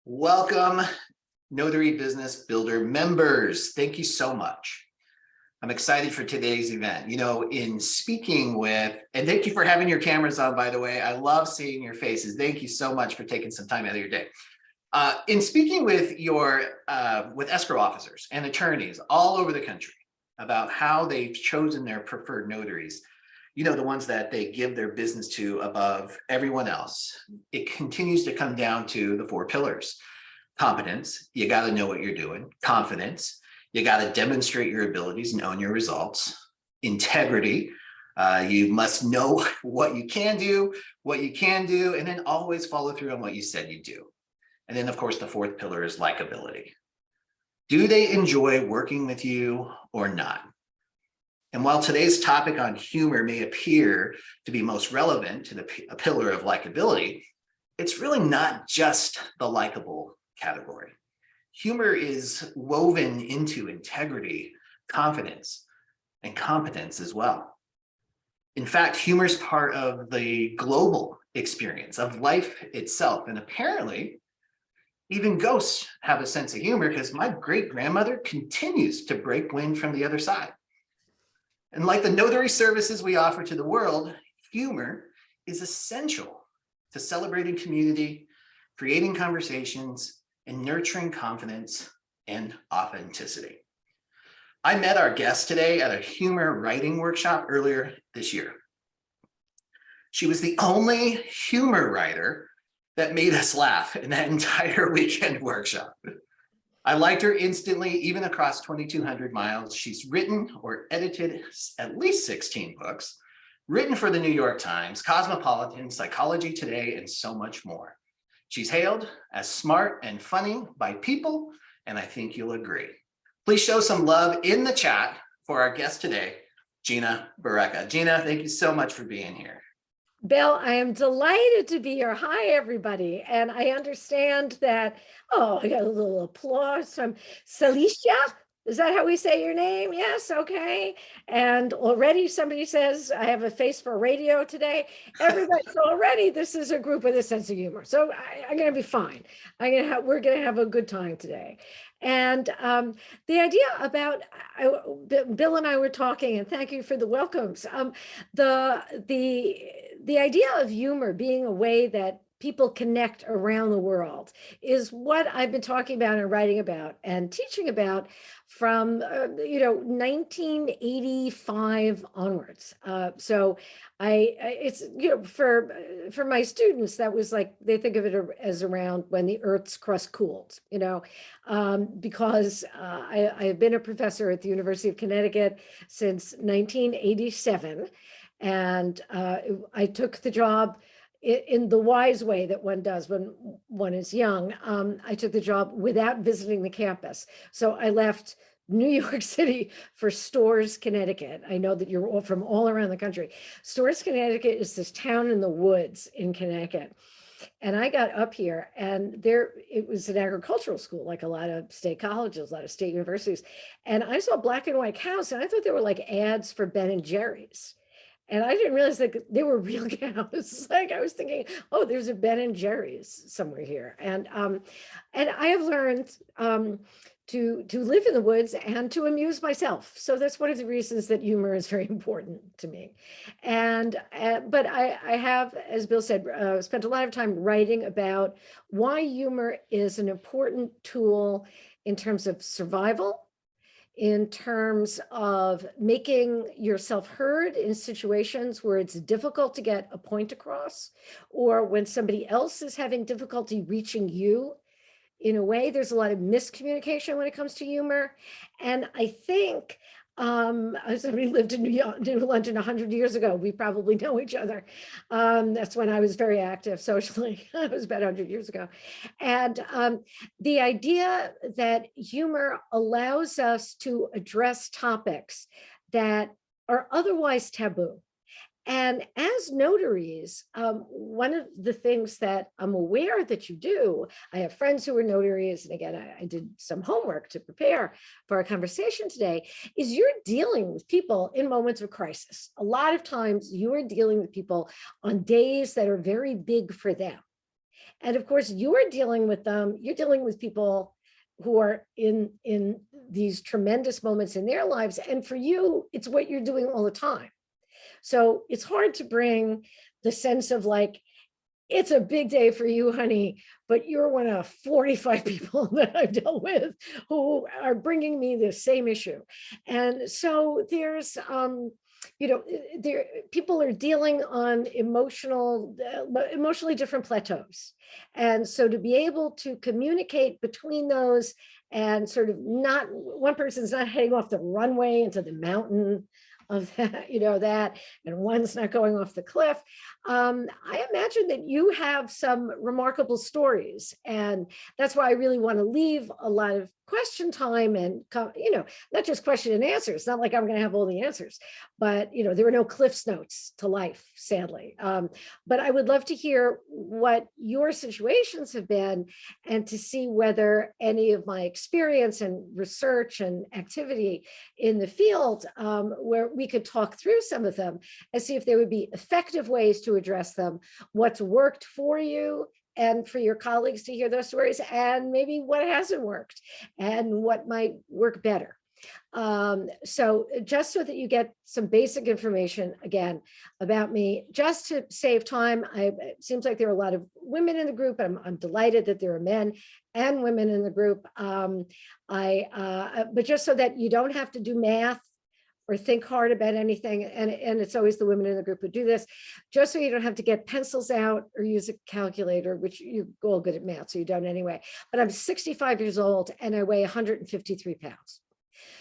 Welcome, Notary Business Builder members. Thank you so much. I'm excited for today's event. You know, in speaking with, and thank you for having your cameras on, by the way. I love seeing your faces. Thank you so much for taking some time out of your day. In speaking with with escrow officers and attorneys all over the country about how they've chosen their preferred notaries, you know, the ones that they give their business to above everyone else, it continues to come down to the four pillars. Competence, you got to know what you're doing. Confidence, you got to demonstrate your abilities and own your results. Integrity, you must know what you can do, and then always follow through on what you said you do. And then, of course, the fourth pillar is likability. Do they enjoy working with you or not? And while today's topic on humor may appear to be most relevant to the pillar of likability, it's really not just the likable category. Humor is woven into integrity, confidence, and competence as well. In fact, humor is part of the global experience of life itself. And apparently, even ghosts have a sense of humor, because my great-grandmother continues to break wind from the other side. And like the notary services we offer to the world, humor is essential to celebrating community, creating conversations, and nurturing confidence and authenticity. I met our guest today at a humor writing workshop earlier this year. She was the only humor writer that made us laugh in that entire weekend workshop. I liked her instantly, even across 2,200 miles. She's written or edited at least 16 books, written for the New York Times, Cosmopolitan, Psychology Today, and so much more. She's hailed as smart and funny by people, and I think you'll agree. Please show some love in the chat for our guest today, Gina Barreca. Gina, thank you so much for being here. Bill, I am delighted to be here. Hi, everybody. And I understand that, I got a little applause from Celicia. Is that how we say your name? Yes, okay. And already somebody says, I have a face for radio today. Everybody, so already this is a group with a sense of humor. So I'm going to be fine. We're going to have a good time today. And the idea about, Bill and I were talking, and thank you for the welcomes. The idea of humor being a way that people connect around the world is what I've been talking about and writing about and teaching about from 1985 onwards. So it's for my students, that was like, they think of it as around when the Earth's crust cooled, because I have been a professor at the University of Connecticut since 1987. And I took the job in the wise way that one does when one is young. I took the job without visiting the campus. So I left New York City for Storrs, Connecticut. I know that you're all from all around the country. Storrs, Connecticut is this town in the woods in Connecticut. And I got up here, and it was an agricultural school, like a lot of state colleges, a lot of state universities. And I saw black and white cows, and I thought they were like ads for Ben and Jerry's. And I didn't realize that they were real cows. Like, I was thinking, oh, there's a Ben and Jerry's somewhere here. And I have learned to live in the woods and to amuse myself. So that's one of the reasons that humor is very important to me. And but I have, as Bill said, spent a lot of time writing about why humor is an important tool in terms of survival, in terms of making yourself heard in situations where it's difficult to get a point across, or when somebody else is having difficulty reaching you. In a way, there's a lot of miscommunication when it comes to humor. And I think somebody lived in New London 100 years ago. We probably know each other. That's when I was very active socially. It was about 100 years ago. And the idea that humor allows us to address topics that are otherwise taboo. And as notaries, one of the things that I'm aware that you do, I have friends who are notaries, and again, I did some homework to prepare for our conversation today, is you're dealing with people in moments of crisis. A lot of times you are dealing with people on days that are very big for them. And of course, you're dealing with them, you're dealing with people who are in these tremendous moments in their lives. And for you, it's what you're doing all the time. So it's hard to bring the sense of like, it's a big day for you, honey, but you're one of 45 people that I've dealt with who are bringing me the same issue. And so there's, there people are dealing on emotionally different plateaus. And so to be able to communicate between those and sort of not, one person's not heading off the runway into the mountain of that, that, and one's not going off the cliff. I imagine that you have some remarkable stories, and that's why I really want to leave a lot of question time and, not just question and answer. It's not like I'm going to have all the answers, but, there are no Cliff's notes to life, sadly. But I would love to hear what your situations have been and to see whether any of my experience and research and activity in the field, where we could talk through some of them and see if there would be effective ways to address them, what's worked for you and for your colleagues to hear those stories, and maybe what hasn't worked and what might work better. So just so that you get some basic information again about me, just to save time, it seems like there are a lot of women in the group. I'm delighted that there are men and women in the group. But just so that you don't have to do math or think hard about anything, and it's always the women in the group who do this, just so you don't have to get pencils out or use a calculator, which you're all good at math, so you don't anyway. But I'm 65 years old and I weigh 153 pounds.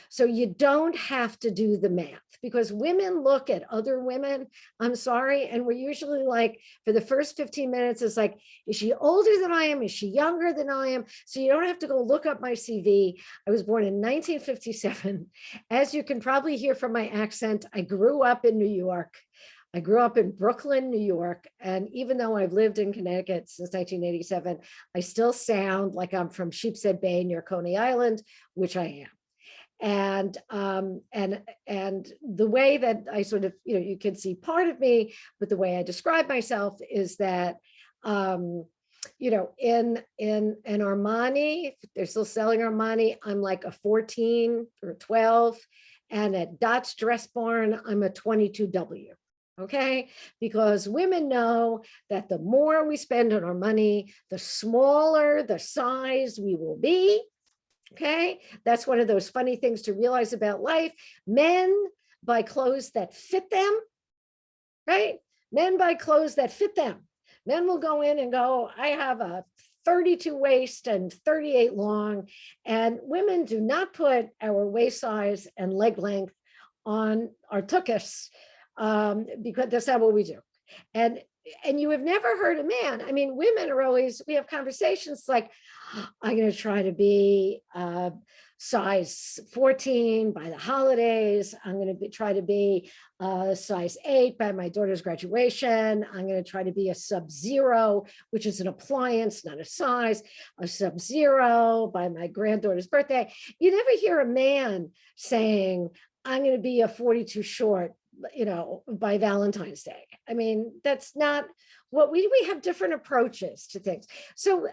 So you don't have to do the math, because women look at other women, I'm sorry, and we're usually like, for the first 15 minutes, it's like, is she older than I am? Is she younger than I am? So you don't have to go look up my CV. I was born in 1957. As you can probably hear from my accent, I grew up in New York. I grew up in Brooklyn, New York. And even though I've lived in Connecticut since 1987, I still sound like I'm from Sheepshead Bay near Coney Island, which I am. And the way that I sort of, you can see part of me, but the way I describe myself is that, in Armani, they're still selling Armani, I'm like a 14 or 12, and at Dot's Dress Barn, I'm a 22W. Okay, because women know that the more we spend on our money, the smaller the size we will be. Okay, that's one of those funny things to realize about life. Men buy clothes that fit them, right? Men buy clothes that fit them. Men will go in and go, I have a 32 waist and 38 long. And women do not put our waist size and leg length on our tuchus, because that's not what we do. And you have never heard a man, I mean, women are always, we have conversations like, I'm going to try to be size 14 by the holidays. I'm going to try to be size 8 by my daughter's graduation. I'm going to try to be a sub-zero, which is an appliance, not a size, a sub-zero by my granddaughter's birthday. You never hear a man saying, I'm going to be a 42 short, by Valentine's Day. I mean, that's not what we have different approaches to things. So,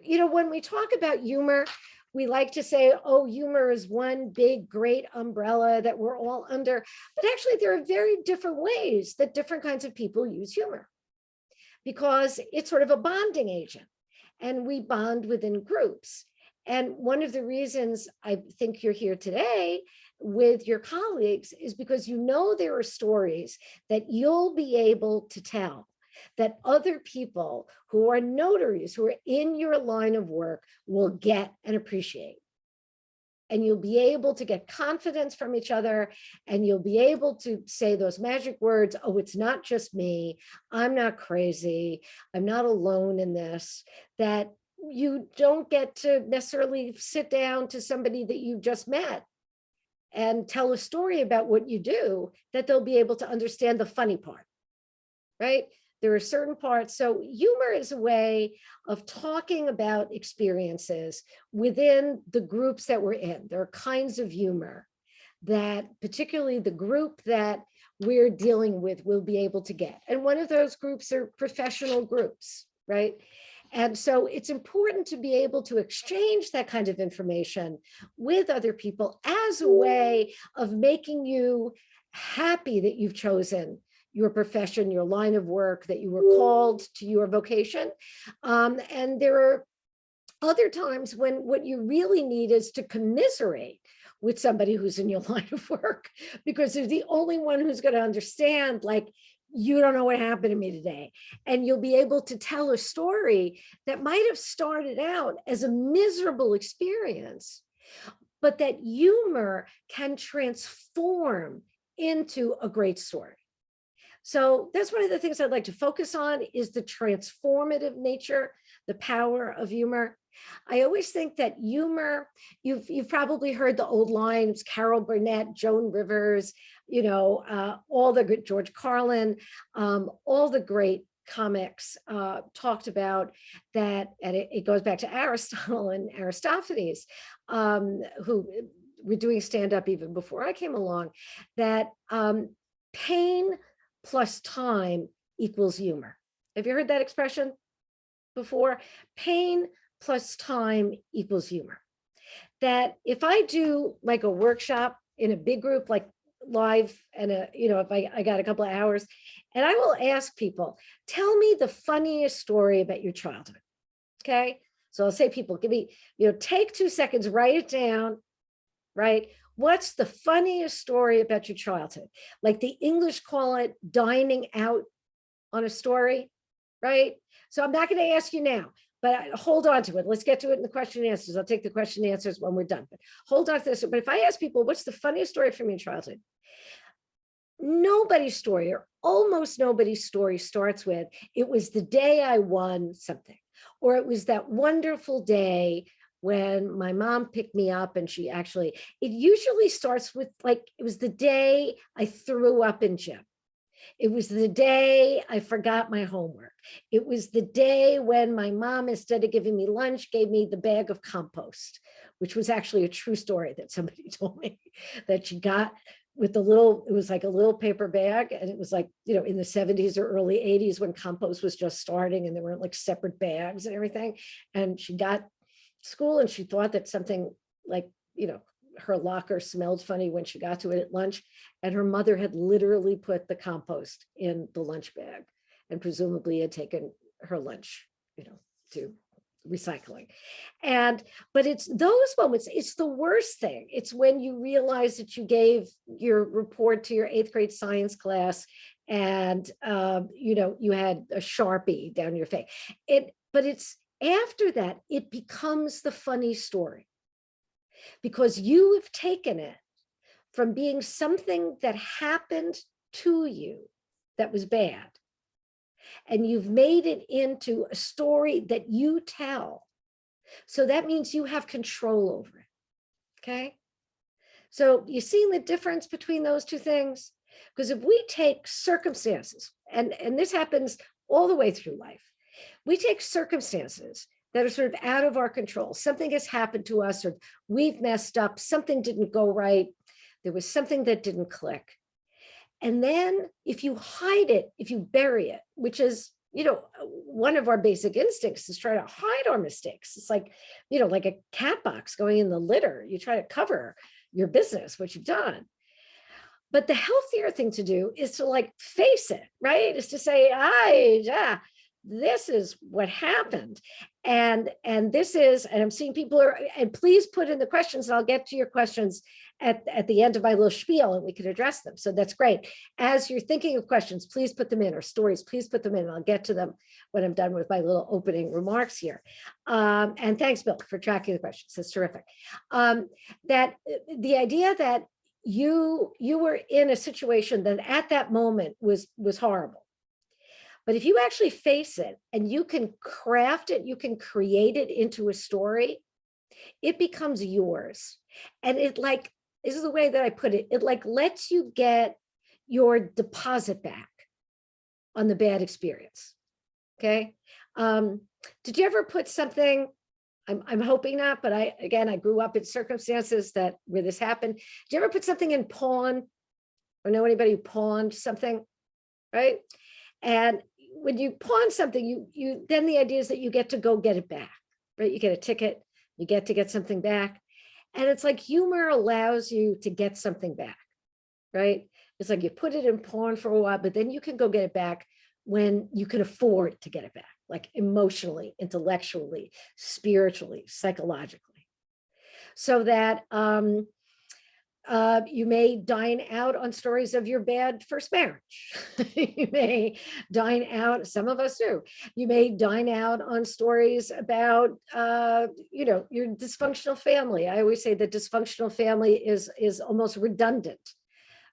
when we talk about humor, we like to say, oh, humor is one big, great umbrella that we're all under. But actually, there are very different ways that different kinds of people use humor, because it's sort of a bonding agent, and we bond within groups. And one of the reasons I think you're here today with your colleagues is because there are stories that you'll be able to tell that other people who are notaries, who are in your line of work, will get and appreciate. And you'll be able to get confidence from each other, and you'll be able to say those magic words, oh, it's not just me, I'm not crazy, I'm not alone in this, that you don't get to necessarily sit down to somebody that you just met and tell a story about what you do, that they'll be able to understand the funny part, right? There are certain parts. So humor is a way of talking about experiences within the groups that we're in. There are kinds of humor that particularly the group that we're dealing with will be able to get. And one of those groups are professional groups, right? And so it's important to be able to exchange that kind of information with other people as a way of making you happy that you've chosen your profession, your line of work, that you were called to your vocation. And there are other times when what you really need is to commiserate with somebody who's in your line of work, because they're the only one who's going to understand, like, you don't know what happened to me today. And you'll be able to tell a story that might have started out as a miserable experience, but that humor can transform into a great story. So that's one of the things I'd like to focus on, is the transformative nature, the power of humor. I always think that humor, you've probably heard the old lines, Carol Burnett, Joan Rivers, all the good George Carlin, all the great comics talked about that, and it goes back to Aristotle and Aristophanes, who were doing stand-up even before I came along, that pain plus time equals humor. Have you heard that expression before? Pain plus time equals humor. That if I do like a workshop in a big group, like live, and if I got a couple of hours, and I will ask people, tell me the funniest story about your childhood. Okay. So I'll say, people, give me, take 2 seconds, write it down, right? What's the funniest story about your childhood? Like the English call it dining out on a story, right? So I'm not going to ask you now, but hold on to it. Let's get to it in the question and answers. I'll take the question and answers when we're done, but hold on to this. But if I ask people, what's the funniest story from your childhood? Nobody's story, or almost nobody's story, starts with, it was the day I won something, or it was that wonderful day when my mom picked me up, and it usually starts with, like, it was the day I threw up in gym. It was the day I forgot my homework. It was the day when my mom, instead of giving me lunch, gave me the bag of compost, which was actually a true story that somebody told me, that she got with it was like a little paper bag. And it was like, in the 70s or early 80s, when compost was just starting and there weren't like separate bags and everything. And she got school and she thought that something like, her locker smelled funny when she got to it at lunch, and her mother had literally put the compost in the lunch bag and presumably had taken her lunch, to recycling. But it's those moments, it's the worst thing. It's when you realize that you gave your report to your 8th grade science class and, you had a Sharpie down your face. But it's after that, it becomes the funny story, because you have taken it from being something that happened to you that was bad, and you've made it into a story that you tell. So that means you have control over it. Okay. So you see the difference between those two things? Because if we take circumstances, and this happens all the way through life, we take circumstances that are sort of out of our control. Something has happened to us, or we've messed up, something didn't go right, there was something that didn't click. And then if you hide it, if you bury it, which is, one of our basic instincts is try to hide our mistakes. It's like, like a cat box going in the litter. You try to cover your business, what you've done. But the healthier thing to do is to like face it, right? Is to say, this is what happened. And this is, and I'm seeing people are, and please put in the questions, and I'll get to your questions at the end of my little spiel, and we can address them. So that's great. As you're thinking of questions, please put them in, or stories, please put them in, and I'll get to them when I'm done with my little opening remarks here. And thanks, Bill, for tracking the questions. That's terrific. That the idea that you were in a situation that at that moment was horrible. But if you actually face it and you can craft it, you can create it into a story, it becomes yours. And it, like, this is the way that I put it, it like lets you get your deposit back on the bad experience. Okay. Did you ever put something, I'm hoping not, but I grew up in circumstances where this happened. Did you ever put something in pawn, or know anybody who pawned something? Right. And when you pawn something, you then the idea is that you get to go get it back, right? You get a ticket, you get something back. And it's like humor allows you to get something back, right? It's like you put it in pawn for a while, but then you can go get it back when you can afford to get it back, like emotionally, intellectually, spiritually, psychologically. So that you may dine out on stories of your bad first marriage. You may dine out, some of us do. You may dine out on stories about, your dysfunctional family. I always say that dysfunctional family is almost redundant.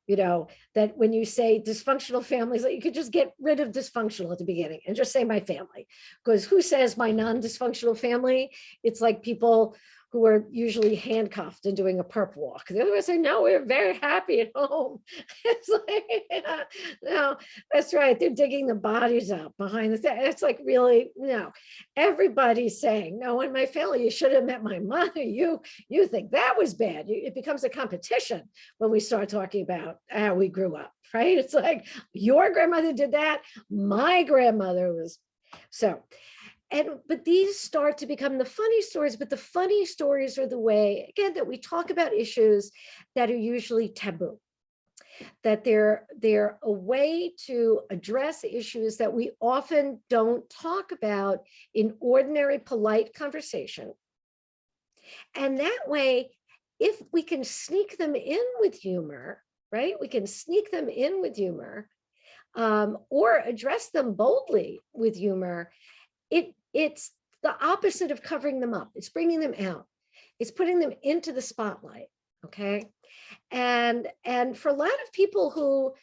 That when you say dysfunctional families, that you could just get rid of dysfunctional at the beginning and just say my family, because who says my non-dysfunctional family? It's like people who are usually handcuffed and doing a perp walk. The other ones say, no, we're very happy at home. It's like, yeah, no, that's right. They're digging the bodies up behind the thing. It's like, really, no. Everybody's saying, no, in my family, you should have met my mother. You think that was bad. It becomes a competition when we start talking about how we grew up, right? It's like, your grandmother did that. My grandmother was, so. But these start to become the funny stories, but the funny stories are the way, again, that we talk about issues that are usually taboo, that they're a way to address issues that we often don't talk about in ordinary polite conversation. And that way, if we can sneak them in with humor, right? We can sneak them in with humor, or address them boldly with humor. It's the opposite of covering them up. It's bringing them out. It's putting them into the spotlight. Okay. And for a lot of people who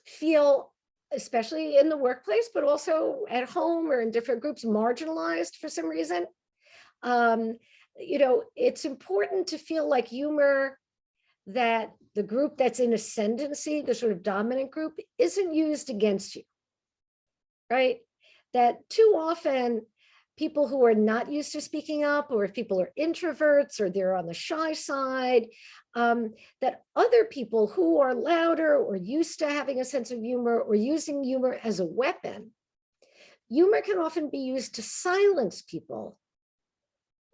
feel, especially in the workplace, but also at home or in different groups, marginalized for some reason, it's important to feel like humor, that the group that's in ascendancy, the sort of dominant group, isn't used against you, right? That too often people who are not used to speaking up, or if people are introverts or they're on the shy side, that other people who are louder or used to having a sense of humor or using humor as a weapon, humor can often be used to silence people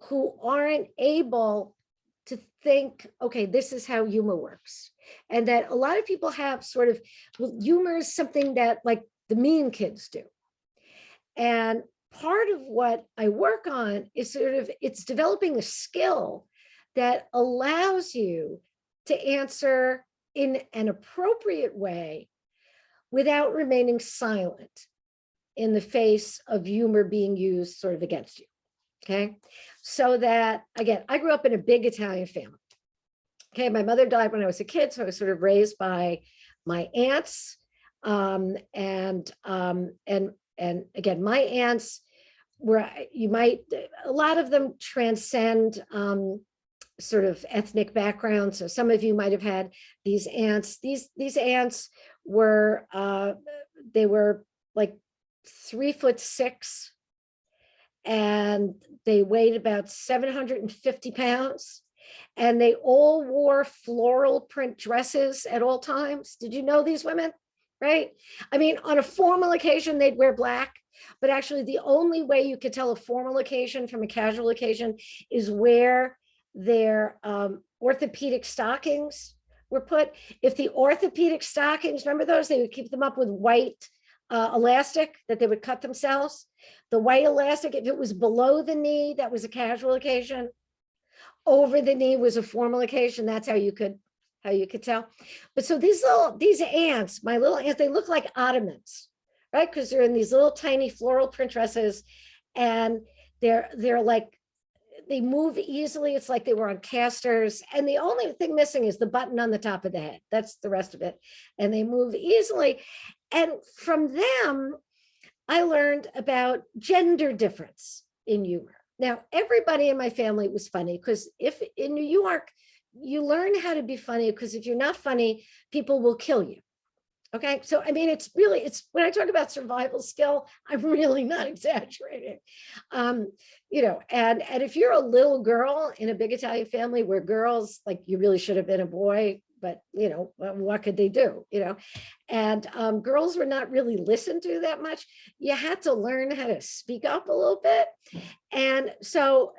who aren't able to think, okay, this is how humor works. And that a lot of people have sort of, well, humor is something that like the mean kids do. And part of what I work on is it's developing a skill that allows you to answer in an appropriate way without remaining silent in the face of humor being used sort of against you. Okay. So that, again, I grew up in a big Italian family. Okay. My mother died when I was a kid, so I was sort of raised by my aunts. And again, my aunts were, a lot of them transcend sort of ethnic backgrounds. So some of you might have had these aunts. These aunts were, they were like 3'6", and they weighed about 750 pounds. And they all wore floral print dresses at all times. Did you know these women? Right? I mean, on a formal occasion, they'd wear black, but actually the only way you could tell a formal occasion from a casual occasion is where their orthopedic stockings were put. If the orthopedic stockings, remember those, they would keep them up with white elastic that they would cut themselves. The white elastic, if it was below the knee, that was a casual occasion. Over the knee was a formal occasion. That's how you could tell. But so these ants, my little ants, they look like ottomans, right? Because they're in these little tiny floral print dresses, and they're like, they move easily. It's like they were on casters, and the only thing missing is the button on the top of the head. That's the rest of it. And they move easily. And from them, I learned about gender difference in humor. Now, everybody in my family was funny, because if in New York, you learn how to be funny, because if you're not funny, people will kill you. Okay. So, I mean, it's when I talk about survival skill, I'm really not exaggerating. And if you're a little girl in a big Italian family where girls, like, you really should have been a boy, but you know, what could they do, you know? And girls were not really listened to that much. You had to learn how to speak up a little bit. And so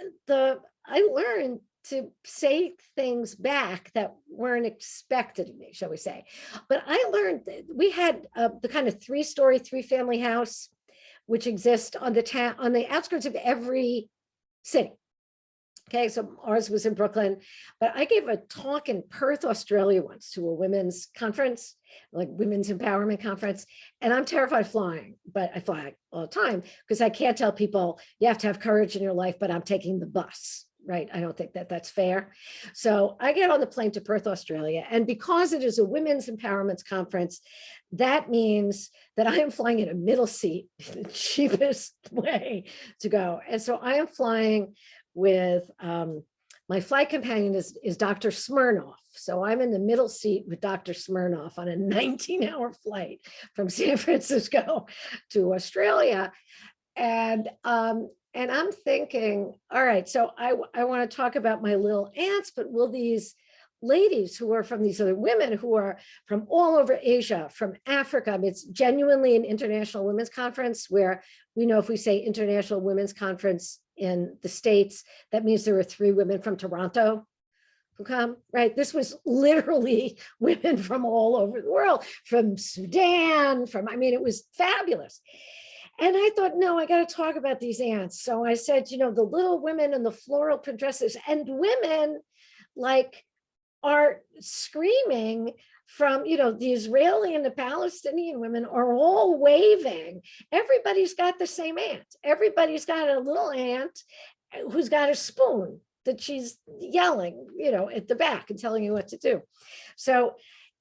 I learned to say things back that weren't expected of me, shall we say. But I learned that we had the kind of 3-story, 3-family house, which exists on the outskirts of every city. Okay, so ours was in Brooklyn, but I gave a talk in Perth, Australia once to a women's conference, like women's empowerment conference. And I'm terrified of flying, but I fly all the time because I can't tell people you have to have courage in your life, but I'm taking the bus, right? I don't think that that's fair. So I get on the plane to Perth, Australia. And because it is a women's empowerment conference, that means that I am flying in a middle seat, the cheapest way to go. And so I am flying with my flight companion is Dr. Smirnoff. So I'm in the middle seat with Dr. Smirnoff on a 19-hour flight from San Francisco to Australia. And I'm thinking, all right, so I want to talk about my little ants, but will these ladies who are from these other women who are from all over Asia, from Africa, I mean, it's genuinely an international women's conference where we know if we say international women's conference in the States, that means there were 3 women from Toronto who come, right? This was literally women from all over the world, from Sudan, I mean, it was fabulous. And I thought, no, I got to talk about these ants. So I said, you know, the little women in the floral print dresses, and women like are screaming from, you know, the Israeli and the Palestinian women are all waving. Everybody's got the same ant. Everybody's got a little ant who's got a spoon that she's yelling, you know, at the back and telling you what to do. So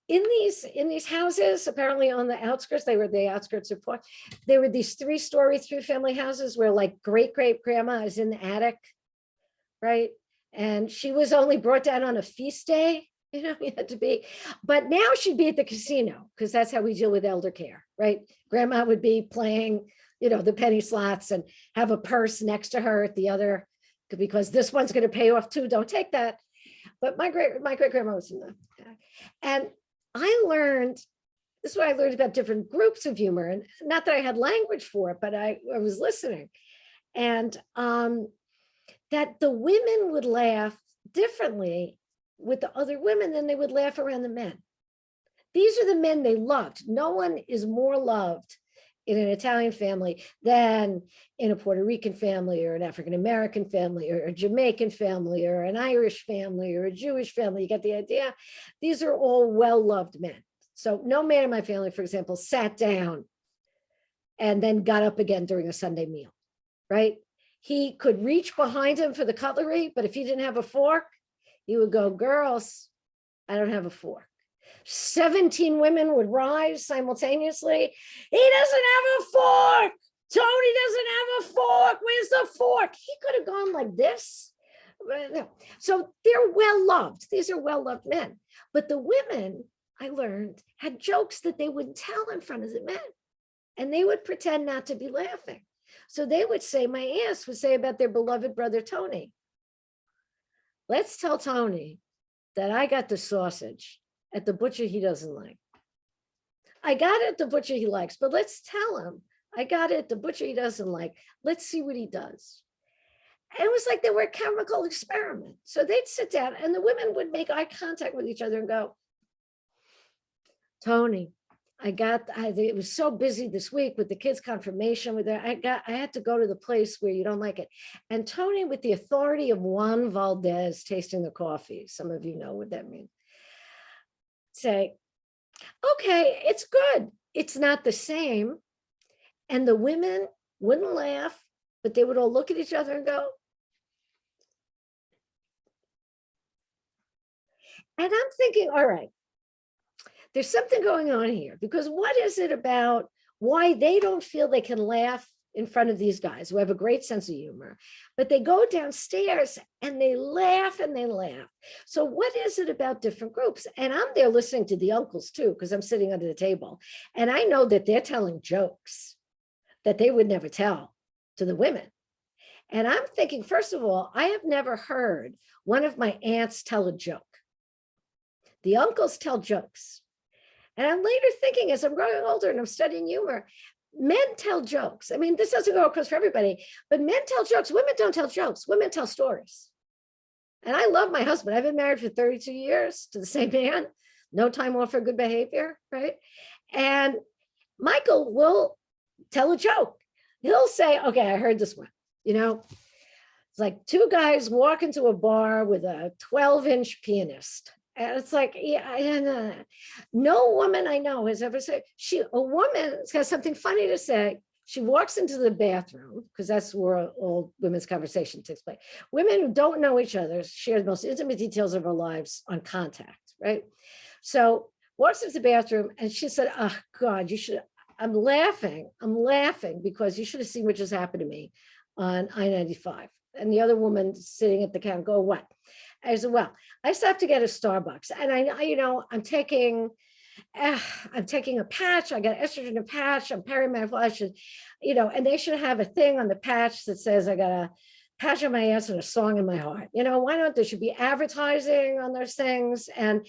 in these houses, apparently on the outskirts, they were the outskirts of Port, there were these 3-story, 3-family houses where like great grandma is in the attic, right? And she was only brought down on a feast day, you know, you had to be, but now she'd be at the casino because that's how we deal with elder care, right? Grandma would be playing, you know, the penny slots and have a purse next to her at the other, because this one's going to pay off too, don't take that. But my great grandma was in the, and I learned, this is what I learned about different groups of humor, and not that I had language for it, but I was listening. And that the women would laugh differently with the other women than they would laugh around the men. These are the men they loved. No one is more loved in an Italian family than in a Puerto Rican family or an African-American family or a Jamaican family or an Irish family or a Jewish family. You get the idea? These are all well-loved men. So no man in my family, for example, sat down and then got up again during a Sunday meal, right? He could reach behind him for the cutlery, but if he didn't have a fork, he would go, girls, I don't have a fork. 17 women would rise simultaneously. He doesn't have a fork. Tony doesn't have a fork. Where's the fork? He could have gone like this. So they're well-loved. These are well-loved men. But the women, I learned, had jokes that they wouldn't tell in front of the men. And they would pretend not to be laughing. So they would say, my aunts would say about their beloved brother, Tony, let's tell Tony that I got the sausage at the butcher he doesn't like. I got it at the butcher he likes, but let's tell him I got it at the butcher he doesn't like. Let's see what he does. And it was like they were a chemical experiment. So they'd sit down and the women would make eye contact with each other and go, Tony, it was so busy this week with the kids' confirmation. I had to go to the place where you don't like it. And Tony, with the authority of Juan Valdez tasting the coffee, some of you know what that means, say, okay, it's good. It's not the same. And the women wouldn't laugh, but they would all look at each other and go, and I'm thinking, all right, there's something going on here, because what is it about why they don't feel they can laugh in front of these guys who have a great sense of humor, but they go downstairs and they laugh and they laugh. So what is it about different groups? And I'm there listening to the uncles too, because I'm sitting under the table and I know that they're telling jokes that they would never tell to the women. And I'm thinking, first of all, I have never heard one of my aunts tell a joke. The uncles tell jokes. And I'm later thinking, as I'm growing older and I'm studying humor, men tell jokes. I mean, this doesn't go across for everybody, but men tell jokes. Women don't tell jokes. Women tell stories. And I love my husband. I've been married for 32 years to the same man. No time off for good behavior, right? And Michael will tell a joke. He'll say, okay, I heard this one. It's like two guys walk into a bar with a 12-inch pianist. And it's like, yeah, no woman I know has ever said, a woman has something funny to say. She walks into the bathroom, because that's where all women's conversation takes place. Women who don't know each other share the most intimate details of our lives on contact, right? So walks into the bathroom and she said, oh God, I'm laughing because you should have seen what just happened to me on I-95. And the other woman sitting at the counter go, what? I said, well, I stopped to get a Starbucks and I'm taking a patch. I got estrogen in a patch. I'm perimenopausal, and they should have a thing on the patch that says I got a patch on my ass and a song in my heart. Why not? There should be advertising on those things. And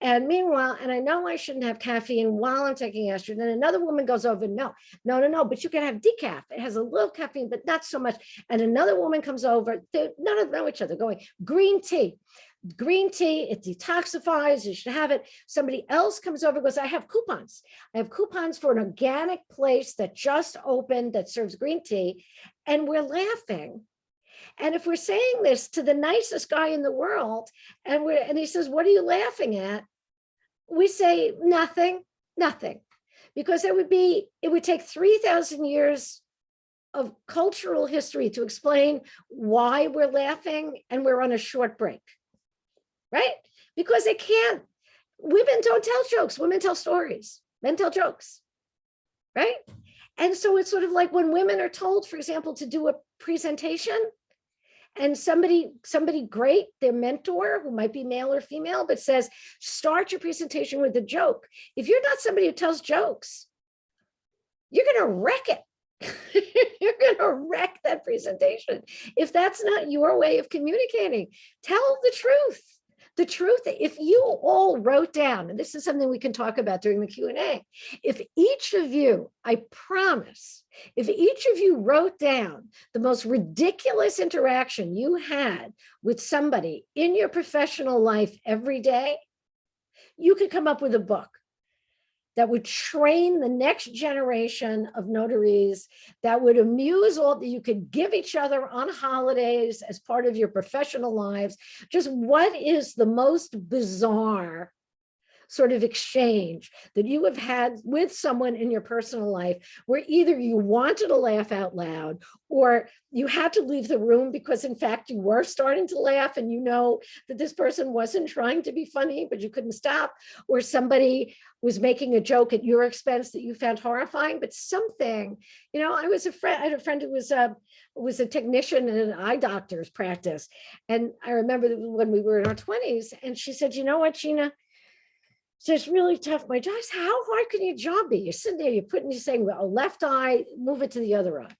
meanwhile, and I know I shouldn't have caffeine while I'm taking estrogen. And another woman goes over, no, but you can have decaf. It has a little caffeine, but not so much. And another woman comes over, none of them know each other, going, green tea, it detoxifies, you should have it. Somebody else comes over, goes, I have coupons. I have coupons for an organic place that just opened that serves green tea. And we're laughing. And if we're saying this to the nicest guy in the world, and he says, what are you laughing at? We say nothing, because it would take 3,000 years of cultural history to explain why we're laughing and we're on a short break, right? Because women don't tell jokes, women tell stories, men tell jokes, right? And so it's sort of like when women are told, for example, to do a presentation, and somebody great, their mentor, who might be male or female, but says, start your presentation with a joke. If you're not somebody who tells jokes, you're going to wreck it. You're going to wreck that presentation. If that's not your way of communicating, tell the truth. The truth, if you all wrote down, and this is something we can talk about during the Q&A, if each of you, I promise, if each of you wrote down the most ridiculous interaction you had with somebody in your professional life every day, you could come up with a book that would train the next generation of notaries, that would amuse all, that you could give each other on holidays as part of your professional lives. Just what is the most bizarre sort of exchange that you have had with someone in your personal life where either you wanted to laugh out loud or you had to leave the room because in fact you were starting to laugh and you know that this person wasn't trying to be funny, but you couldn't stop, or somebody was making a joke at your expense that you found horrifying, but something, I had a friend who was a technician in an eye doctor's practice. And I remember when we were in our 20s and she said, you know what, Gina? So it's really tough. My job is, how hard can your job be? You're sitting there, you're saying, well, left eye, move it to the other eye.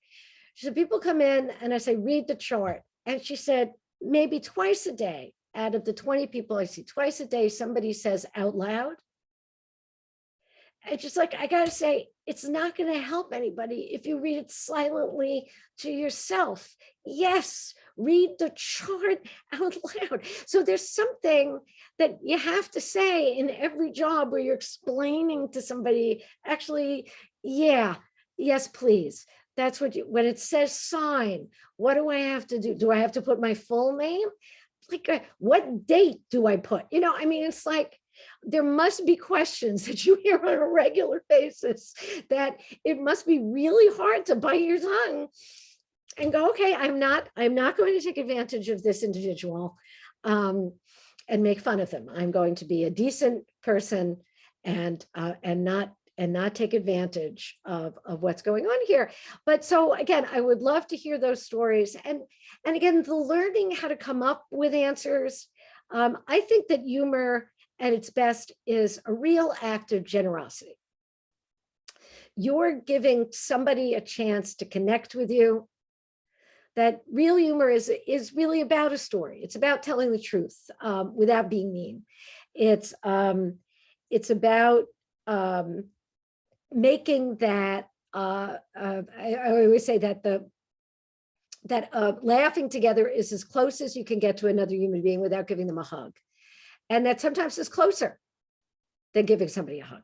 She said, people come in and I say, read the chart. And she said, maybe twice a day, out of the 20 people I see, twice a day, somebody says out loud. It's just like, I got to say, it's not going to help anybody if you read it silently to yourself. Yes, read the chart out loud. So there's something that you have to say in every job where you're explaining to somebody, actually, yeah, yes, please. That's what when it says sign, what do I have to do? Do I have to put my full name? Like, what date do I put? It's like, there must be questions that you hear on a regular basis that it must be really hard to bite your tongue and go, okay, I'm not going to take advantage of this individual and make fun of them. I'm going to be a decent person and not take advantage of what's going on here. But so again, I would love to hear those stories. And again, the learning how to come up with answers. I think that humor at its best is a real act of generosity. You're giving somebody a chance to connect with you. That real humor is really about a story. It's about telling the truth without being mean. It's about making that I always say that laughing together is as close as you can get to another human being without giving them a hug. And that sometimes is closer than giving somebody a hug,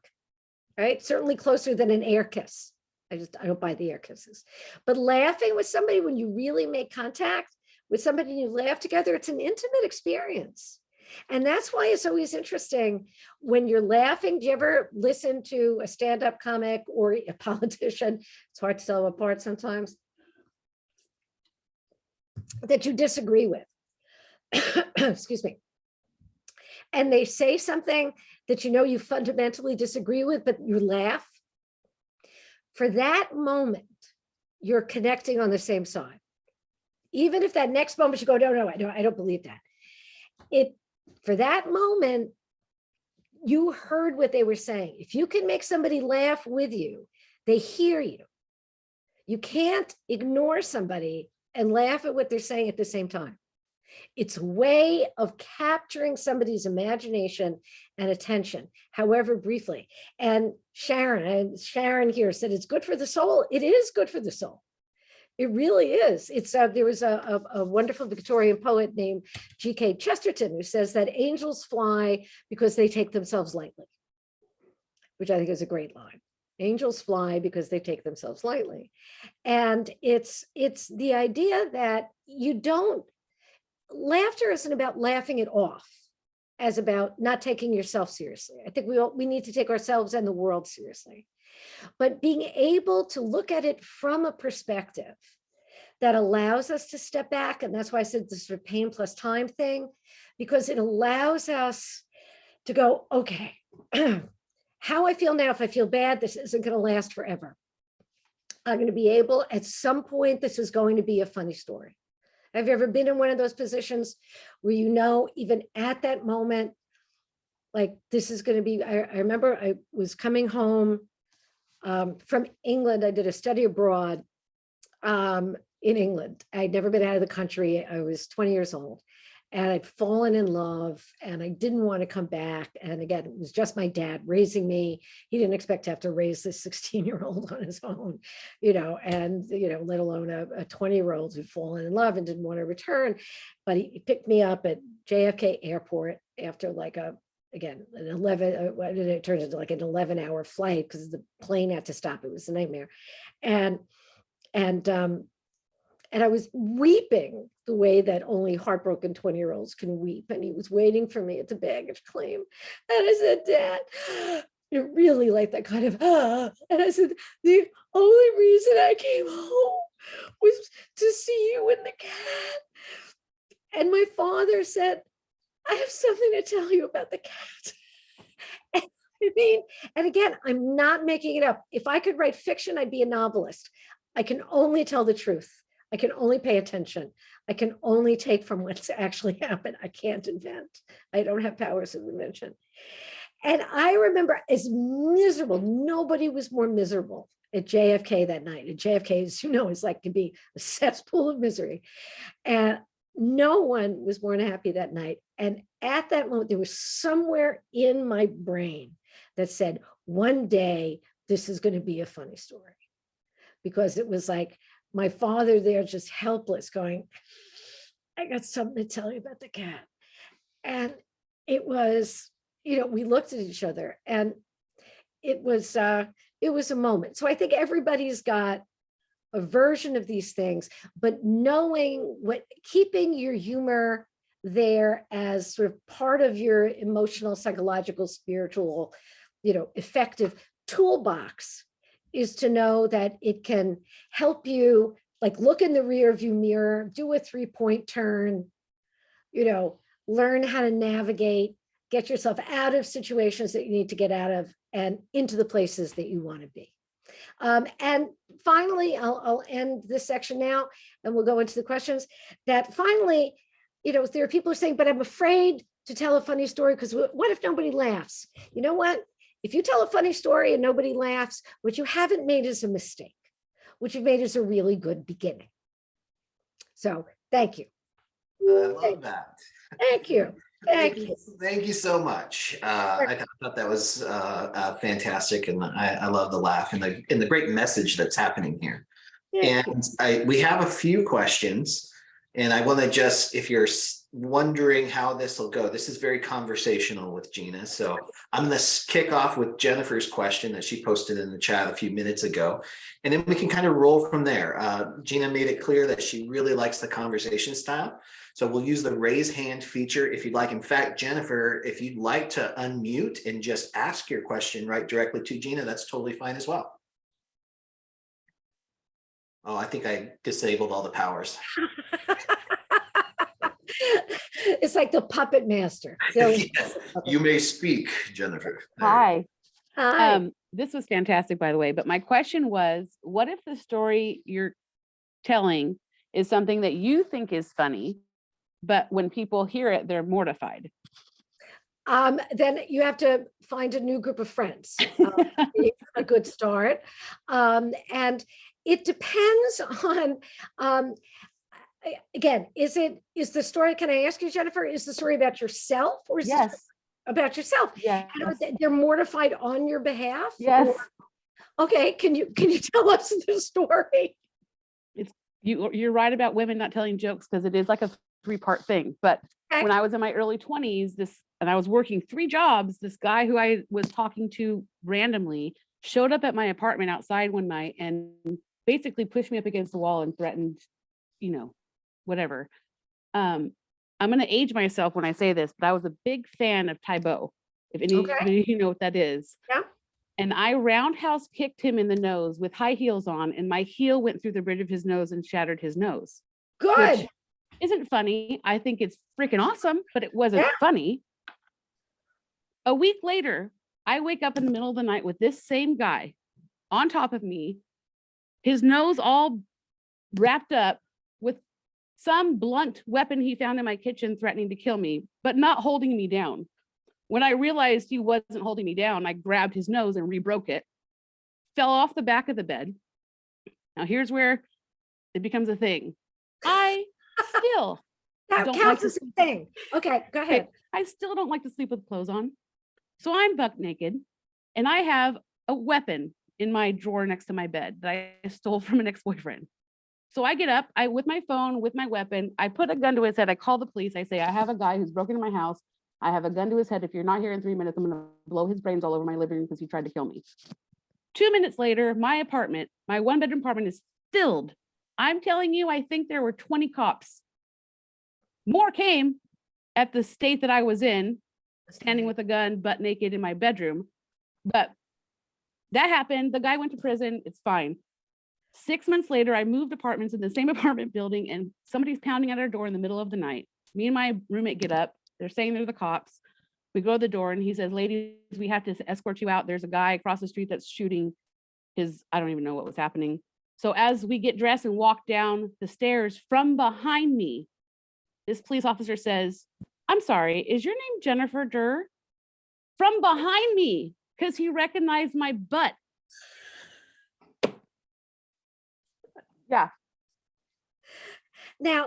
right? Certainly closer than an air kiss. I don't buy the air kisses. But laughing with somebody, when you really make contact with somebody and you laugh together, it's an intimate experience. And that's why it's always interesting when you're laughing. Do you ever listen to a stand-up comic or a politician? It's hard to tell them apart sometimes, that you disagree with. Excuse me. And they say something that you know you fundamentally disagree with, but you laugh. For that moment, you're connecting on the same side. Even if that next moment you go, no, I don't believe that. For that moment, you heard what they were saying. If you can make somebody laugh with you, they hear you. You can't ignore somebody and laugh at what they're saying at the same time. It's a way of capturing somebody's imagination and attention, however briefly. And Sharon here said it's good for the soul. It is good for the soul. It really is. There was a wonderful Victorian poet named G.K. Chesterton who says that angels fly because they take themselves lightly, which I think is a great line. Angels fly because they take themselves lightly. And it's the idea that laughter isn't about laughing it off, as about not taking yourself seriously. I think we need to take ourselves and the world seriously. But being able to look at it from a perspective that allows us to step back, and that's why I said this sort of pain plus time thing, because it allows us to go, okay, how I feel now, if I feel bad, this isn't going to last forever. I'm going to be able, at some point, this is going to be a funny story. Have you ever been in one of those positions where you know, even at that moment, like this is going to be, I remember I was coming home from England. I did a study abroad in England. I'd never been out of the country. I was 20 years old and I'd fallen in love and I didn't want to come back. And again, it was just my dad raising me. He didn't expect to have to raise this 16-year-old on his own, and, let alone a 20-year-old who'd fallen in love and didn't want to return. But he picked me up at JFK Airport after an 11, it turned into like an 11-hour flight because the plane had to stop. It was a nightmare. And I was weeping the way that only heartbroken 20-year-olds can weep. And he was waiting for me at the baggage claim. And I said, Dad, you're really like that kind of, And I said, the only reason I came home was to see you and the cat. And my father said, I have something to tell you about the cat. And again, I'm not making it up. If I could write fiction, I'd be a novelist. I can only tell the truth. I can only pay attention. I can only take from what's actually happened. I can't invent. I don't have powers of invention. And I remember as miserable, nobody was more miserable at JFK that night. And JFK, as you know, can be a cesspool of misery. And no one was more unhappy that night. And at that moment, there was somewhere in my brain that said, one day, this is going to be a funny story. Because it was like my father there just helpless going, I got something to tell you about the cat. And it was, we looked at each other and it was a moment. So I think everybody's got a version of these things, but keeping your humor there as sort of part of your emotional, psychological, spiritual, effective toolbox is to know that it can help you, like, look in the rear view mirror, do a 3-point turn, learn how to navigate, get yourself out of situations that you need to get out of and into the places that you want to be. And finally, I'll end this section now and we'll go into the questions. That finally, there are people who are saying, but I'm afraid to tell a funny story because what if nobody laughs? You know what? If you tell a funny story and nobody laughs, what you haven't made is a mistake. What you've made is a really good beginning. So thank you. I love that. Thank you. Thank you. Thank you so much. I thought that was fantastic, and I love the laugh and the great message that's happening here. Thank you. And we have a few questions, and I want to just, if you're wondering how this will go, this is very conversational with Gina. So I'm going to kick off with Jennifer's question that she posted in the chat a few minutes ago, and then we can kind of roll from there. Gina made it clear that she really likes the conversation style. So we'll use the raise hand feature if you'd like. In fact, Jennifer, if you'd like to unmute and just ask your question right directly to Gina, that's totally fine as well. Oh, I think I disabled all the powers. It's like the puppet master. Yes, you may speak, Jennifer. Hi. Hi. This was fantastic, by the way. But my question was, what if the story you're telling is something that you think is funny, but when people hear it, they're mortified? Then you have to find a new group of friends. A good start. And it depends on, again, is the story, can I ask you, Jennifer, is the story about yourself or is it about yourself? Yes. They're mortified on your behalf? Yes. Okay, can you tell us the story? You're right about women not telling jokes, because it is like a 3-part thing. But when I was in my early 20s, and I was working 3 jobs, this guy who I was talking to randomly showed up at my apartment outside one night and basically pushed me up against the wall and threatened, whatever. I'm going to age myself when I say this, but I was a big fan of Tybo, if anybody you know what that is. Yeah. And I roundhouse kicked him in the nose with high heels on, and my heel went through the bridge of his nose and shattered his nose. Good. Which isn't funny. I think it's freaking awesome, but it wasn't funny. A week later, I wake up in the middle of the night with this same guy on top of me, his nose all wrapped up with some blunt weapon he found in my kitchen, threatening to kill me, but not holding me down. When I realized he wasn't holding me down, I grabbed his nose and rebroke it, fell off the back of the bed. Now here's where it becomes a thing. I still that don't counts like as a thing. Okay, go ahead. I still don't like to sleep with clothes on. So I'm buck naked, and I have a weapon in my drawer next to my bed that I stole from an ex-boyfriend. So I get up, with my phone, with my weapon, I put a gun to his head. I call the police. I say, I have a guy who's broken into my house. I have a gun to his head. If you're not here in 3 minutes, I'm going to blow his brains all over my living room because he tried to kill me. 2 minutes later, my apartment, my 1-bedroom apartment, is filled. I'm telling you, I think there were 20 cops. More came at the state that I was in, standing with a gun, butt naked in my bedroom. But that happened. The guy went to prison. It's fine. 6 months later, I moved apartments in the same apartment building, and somebody's pounding at our door in the middle of the night. Me and my roommate get up. They're saying they're the cops. We go to the door and he says, ladies, we have to escort you out. There's a guy across the street that's shooting I don't even know what was happening. So as we get dressed and walk down the stairs, from behind me, this police officer says, I'm sorry, is your name Jennifer Durr? From behind me, because he recognized my butt. Yeah. Now,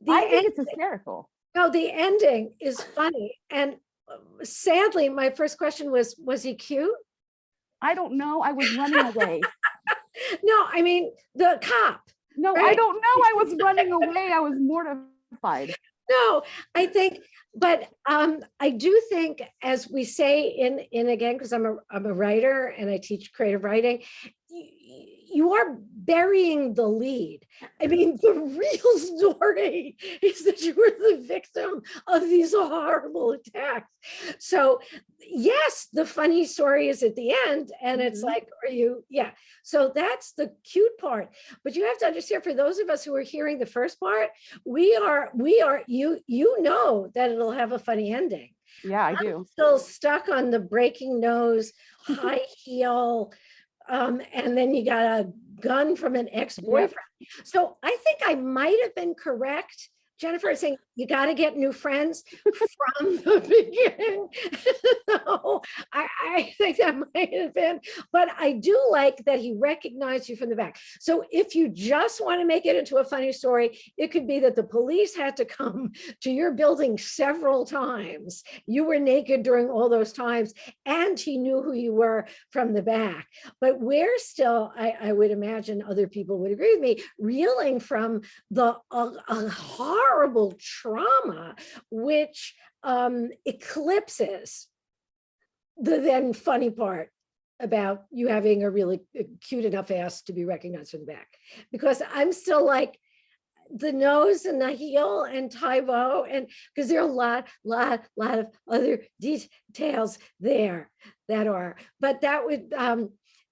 I think it's hysterical. no, the ending is funny. And sadly, my first question was he cute? I don't know. I was running away. No, I mean, the cop. No, right? I don't know. I was running away. I was mortified. No, I think, but I do think, as we say in again, because I'm a writer and I teach creative writing, you are burying the lead. I mean, the real story is that you were the victim of these horrible attacks. So yes, the funny story is at the end, and it's like, so that's the cute part. But you have to understand, for those of us who are hearing the first part, we are you know that it'll have a funny ending. Yeah, I do. I'm still stuck on the breaking nose, high heel, and then you got a gun from an ex-boyfriend. So I think I might have been correct Jennifer is saying you got to get new friends from the beginning. So I think that might have been, but I do like that he recognized you from the back. So if you just want to make it into a funny story, it could be that the police had to come to your building several times. You were naked during all those times, and he knew who you were from the back. But we're still, I would imagine other people would agree with me, reeling from the horrible trauma, which eclipses the then funny part about you having a really cute enough ass to be recognized from the back. Because I'm still like, the nose and the heel and Tybo, and because there are a lot of other details there that are, but that would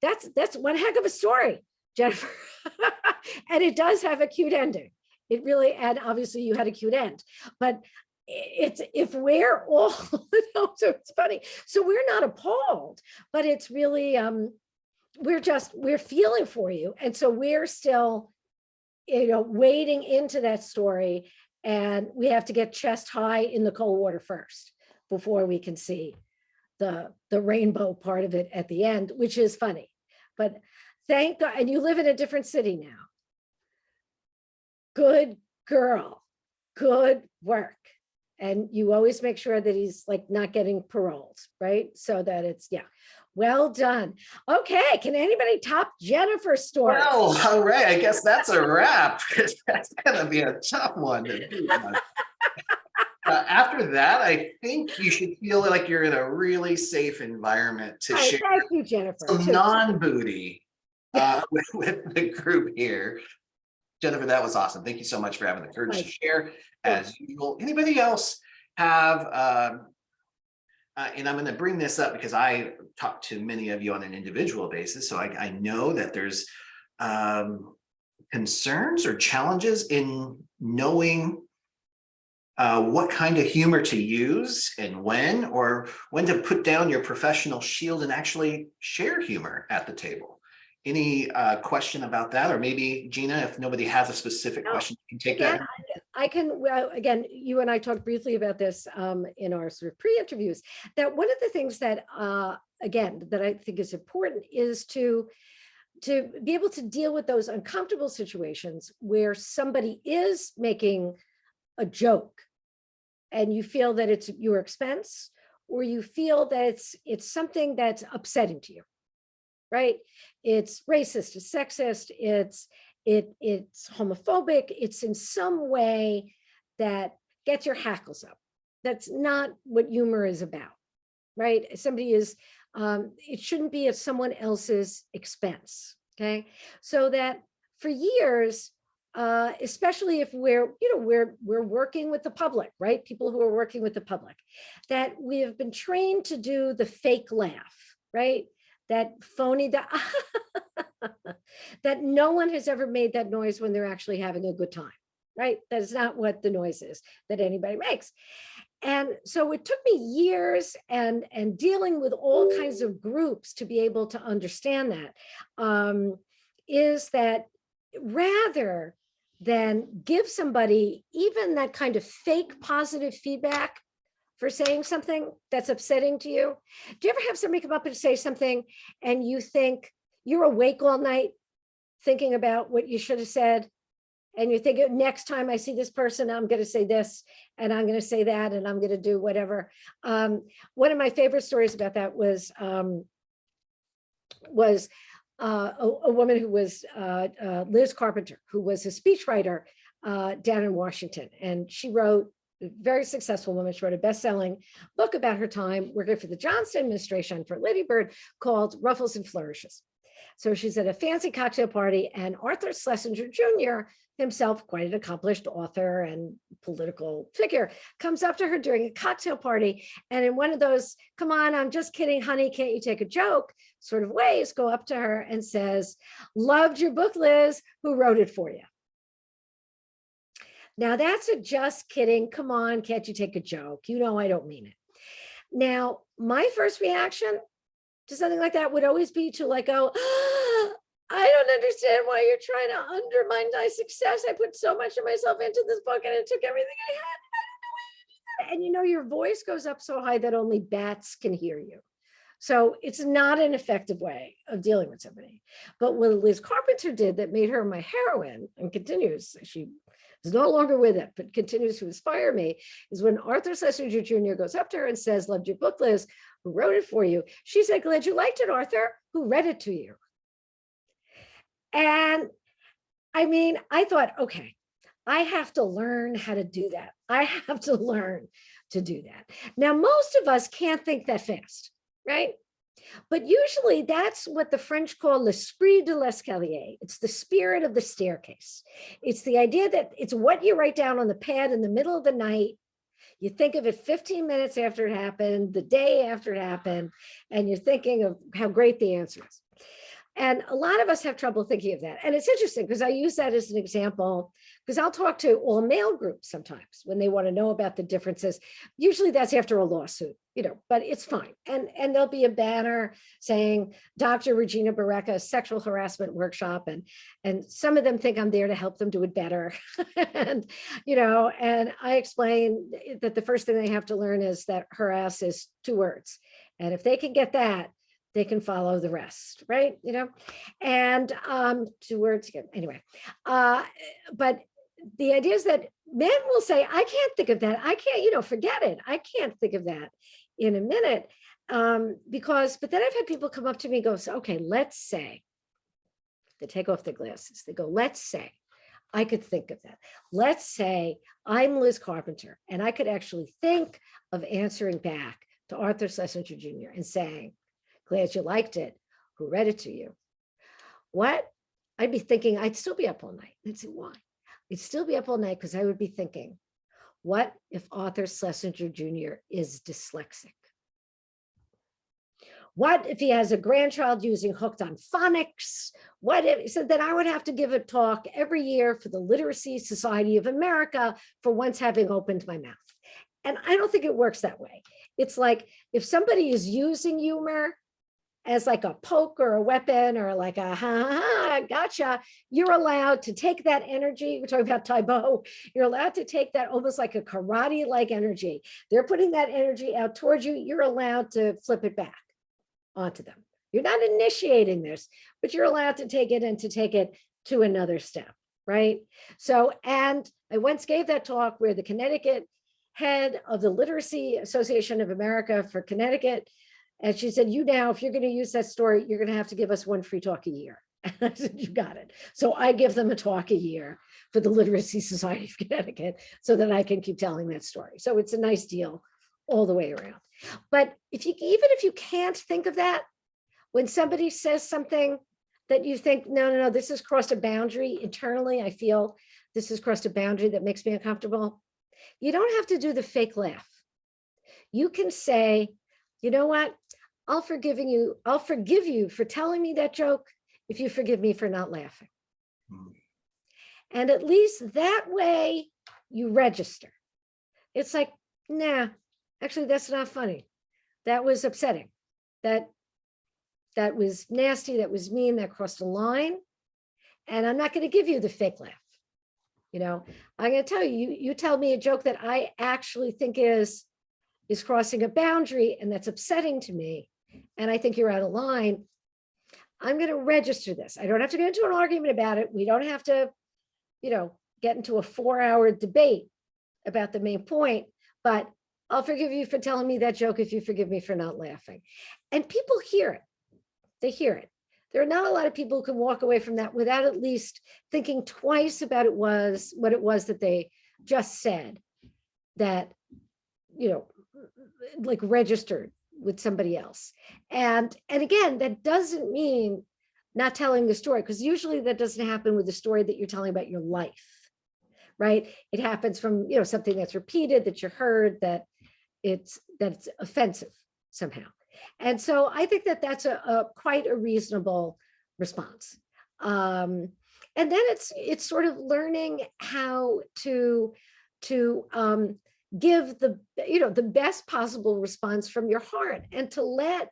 that's one heck of a story, Jennifer. And it does have a cute ending. It really, and obviously you had a cute end, but it's, if we're all, so it's funny. So we're not appalled, but it's really, we're feeling for you. And so we're still, wading into that story, and we have to get chest high in the cold water first before we can see the rainbow part of it at the end, which is funny. But thank God, and you live in a different city now. Good girl, good work. And you always make sure that he's like not getting paroled, right? So that it's, yeah. Well done. Okay, can anybody top Jennifer's story? Well, all right, I guess that's a wrap. That's gonna be a tough one to do. After that, I think you should feel like you're in a really safe environment to share Thank you, Jennifer. some non-booty with the group here. Jennifer, that was awesome. Thank you so much for having the courage to share as usual. Anybody else have, and I'm going to bring this up because I talk to many of you on an individual basis. So I know that there's concerns or challenges in knowing what kind of humor to use and when, or when to put down your professional shield and actually share humor at the table. Any question about that? Or maybe Gina, if nobody has a specific question, you can take that. I can, well, again, you and I talked briefly about this in our sort of pre-interviews, that one of the things that, again, that I think is important is to be able to deal with those uncomfortable situations where somebody is making a joke and you feel that it's your expense, or you feel that it's something that's upsetting to you, right? It's racist, it's sexist, it's homophobic, it's in some way that gets your hackles up. That's not what humor is about, right? Somebody is, it shouldn't be at someone else's expense, okay? So that for years, especially if we're working with the public, right? People who are working with the public, that we have been trained to do the fake laugh, right? That phony, that no one has ever made that noise when they're actually having a good time, right? That is not what the noise is that anybody makes. And so it took me years and dealing with all kinds of groups to be able to understand that, is that rather than give somebody even that kind of fake positive feedback for saying something that's upsetting to you. Do you ever have somebody come up and say something and you think you're awake all night thinking about what you should have said? And you think, next time I see this person, I'm going to say this, and I'm going to say that, and I'm going to do whatever. One of my favorite stories about that was a woman who was Liz Carpenter, who was a speechwriter down in Washington. And she wrote, a very successful woman, she wrote a best-selling book about her time working for the Johnson administration for Lady Bird called Ruffles and Flourishes. So she's at a fancy cocktail party, and Arthur Schlesinger Jr., himself quite an accomplished author and political figure, comes up to her during a cocktail party, and in one of those, come on, I'm just kidding, honey, can't you take a joke sort of ways, go up to her and says, loved your book, Liz, who wrote it for you? Now that's a just kidding, come on, can't you take a joke? You know I don't mean it. Now, my first reaction to something like that would always be to like go, oh, I don't understand why you're trying to undermine my success. I put so much of myself into this book and it took everything I had. I don't know why you do that. And you know, your voice goes up so high that only bats can hear you. So it's not an effective way of dealing with somebody. But what Liz Carpenter did that made her my heroine and continues, she is no longer with it, but continues to inspire me, is when Arthur Schlesinger Jr. goes up to her and says, loved your book, Liz, who wrote it for you? She said, glad you liked it, Arthur, who read it to you? And I mean, I thought, okay, I have to learn how to do that. I have to learn to do that. Now, most of us can't think that fast, right? But usually that's what the French call l'esprit de l'escalier. It's the spirit of the staircase. It's the idea that it's what you write down on the pad in the middle of the night. You think of it 15 minutes after it happened, the day after it happened, and you're thinking of how great the answer is. And a lot of us have trouble thinking of that. And it's interesting because I use that as an example, because I'll talk to all male groups sometimes when they want to know about the differences. Usually that's after a lawsuit, you know, but it's fine. And there'll be a banner saying Dr. Regina Barreca sexual harassment workshop. And some of them think I'm there to help them do it better. And, you know, and I explain that the first thing they have to learn is that harass is 2 words. And if they can get that, they can follow the rest, right? You know, and 2 words again, anyway. But the idea is that men will say, I can't think of that. I can't, you know, forget it. I can't think of that in a minute. But then I've had people come up to me and go, so, okay, let's say, they take off their glasses. They go, let's say I could think of that. Let's say I'm Liz Carpenter and I could actually think of answering back to Arthur Schlesinger Jr. and saying, glad you liked it, who read it to you? What? I'd be thinking, I'd still be up all night. I'd say, why? I'd still be up all night because I would be thinking, what if Arthur Schlesinger Jr. is dyslexic? What if he has a grandchild using Hooked on Phonics? What if, so then I would have to give a talk every year for the Literacy Society of America for once having opened my mouth. And I don't think it works that way. It's like if somebody is using humor as like a poke or a weapon or like a ha, gotcha, you're allowed to take that energy. We're talking about Taibo. You're allowed to take that almost like a karate-like energy. They're putting that energy out towards you. You're allowed to flip it back onto them. You're not initiating this, but you're allowed to take it and to take it to another step, right? So, and I once gave that talk where the Connecticut head of the Literacy Association of America for Connecticut, and she said, you now, if you're going to use that story, you're going to have to give us 1 free talk a year. And I said, you got it. So I give them a talk a year for the Literacy Society of Connecticut so that I can keep telling that story. So it's a nice deal all the way around. But if you, even if you can't think of that, when somebody says something that you think, no, this has crossed a boundary internally, I feel this has crossed a boundary that makes me uncomfortable. You don't have to do the fake laugh. You can say, you know what? I'll forgive you for telling me that joke if you forgive me for not laughing. And at least that way you register. It's like, nah, actually, that's not funny. That was upsetting. That was nasty. That was mean. That crossed a line. And I'm not going to give you the fake laugh. You know, I'm going to tell you, you tell me a joke that I actually think is crossing a boundary and that's upsetting to me. And I think you're out of line. I'm going to register this. I don't have to get into an argument about it. We don't have to, you know, get into a 4-hour debate about the main point, but I'll forgive you for telling me that joke if you forgive me for not laughing. And people hear it. They hear it. There are not a lot of people who can walk away from that without at least thinking twice about what it was that they just said that, you know, like registered with somebody else. And again, that doesn't mean not telling the story, because usually that doesn't happen with the story that you're telling about your life, right? It happens from, you know, something that's repeated, that you heard, that it's offensive somehow. And so I think that that's a quite a reasonable response. And then it's sort of learning how to give the best possible response from your heart, and to let